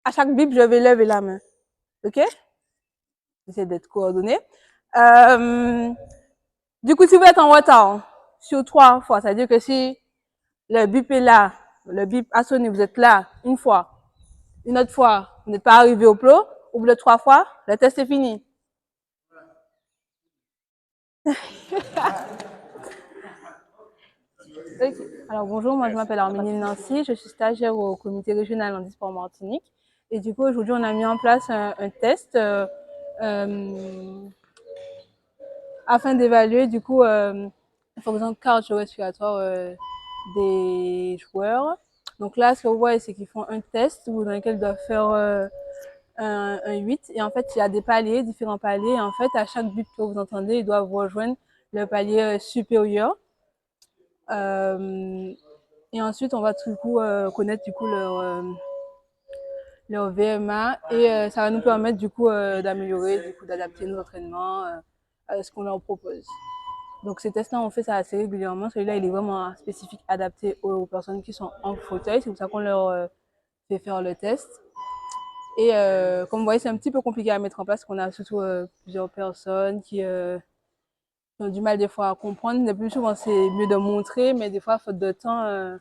À chaque bip, je vais lever la main. OK? J'essaie d'être coordonnée. Du coup, si vous êtes en retard sur 3 fois, c'est-à-dire que si le bip est là, le bip a sonné, vous êtes là une fois, une autre fois, vous n'êtes pas arrivé au plot, au bout de 3 fois, le test est fini. Okay. Alors bonjour, moi je m'appelle Arménie Nancy, je suis stagiaire au comité régional en e-sport Martinique. Et du coup, aujourd'hui, on a mis en place un test afin d'évaluer du coup la fonction cardio-respiratoire des joueurs. Donc là, ce que vous voyez, c'est qu'ils font un test dans lequel ils doivent faire un 8. Et en fait, il y a des paliers, différents paliers. Et en fait, à chaque but que vous entendez, ils doivent rejoindre le palier supérieur. Et ensuite, on va du coup connaître du coup leur VMA et ça va nous permettre du coup d'améliorer, du coup d'adapter nos entraînements à ce qu'on leur propose. Donc ces tests-là, on fait ça assez régulièrement. Celui-là, il est vraiment spécifique, adapté aux personnes qui sont en fauteuil. C'est pour ça qu'on leur fait faire le test. Et comme vous voyez, c'est un petit peu compliqué à mettre en place, parce qu'on a surtout plusieurs personnes qui ont du mal des fois à comprendre. Le plus souvent, c'est mieux de montrer, mais des fois, faute de temps,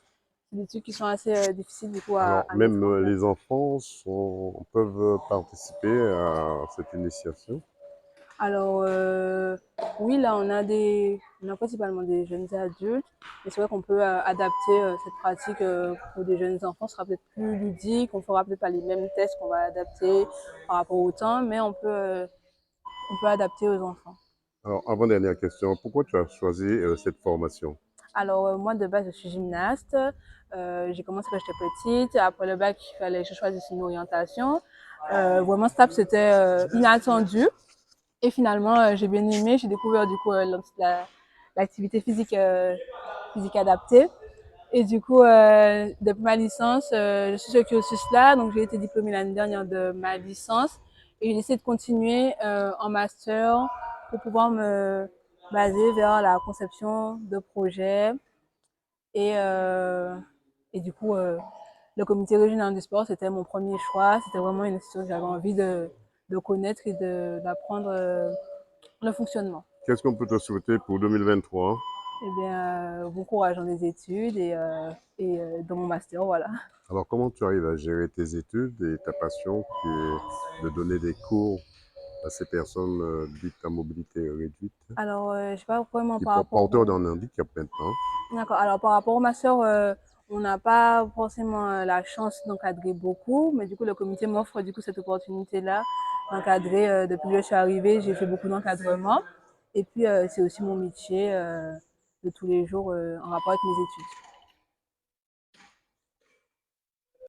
c'est des trucs qui sont assez difficiles du coup Alors, à mettre même en place. les enfants peuvent participer à cette initiation. Alors, oui, là, on a principalement des jeunes adultes, mais c'est vrai qu'on peut adapter cette pratique pour des jeunes enfants. Ce sera peut-être plus ludique, on fera peut-être pas les mêmes tests qu'on va adapter par rapport au temps, mais on peut adapter aux enfants. Alors, avant-dernière question, pourquoi tu as choisi cette formation? Alors, moi, de base, je suis gymnaste. J'ai commencé quand j'étais petite. Après le bac, il fallait que je choisisse une orientation. Vraiment, STAPS, c'était inattendu. Et finalement, j'ai bien aimé. J'ai découvert du coup l'activité physique adaptée. Et du coup, depuis ma licence, je suis sur ce cursus-là. Donc, j'ai été diplômée l'année dernière de ma licence. Et j'ai essayé de continuer en master pour pouvoir me baser vers la conception de projets. Et, euh, et du coup, le comité régional du sport, c'était mon premier choix. C'était vraiment une institution que j'avais envie de connaître et d'apprendre le fonctionnement. Qu'est-ce qu'on peut te souhaiter pour 2023? Eh bien, bon courage dans les études et dans mon master, voilà. Alors, comment tu arrives à gérer tes études et ta passion qui est de donner des cours à ces personnes dites à mobilité réduite, Alors, je sais pas vraiment qui par sont rapport porteurs d'un handicap maintenant? D'accord. Alors, par rapport au master, on n'a pas forcément la chance d'encadrer beaucoup, mais du coup, le comité m'offre du coup cette opportunité-là d'encadrer. Depuis que je suis arrivée, j'ai fait beaucoup d'encadrement. Et puis, c'est aussi mon métier de tous les jours en rapport avec mes études.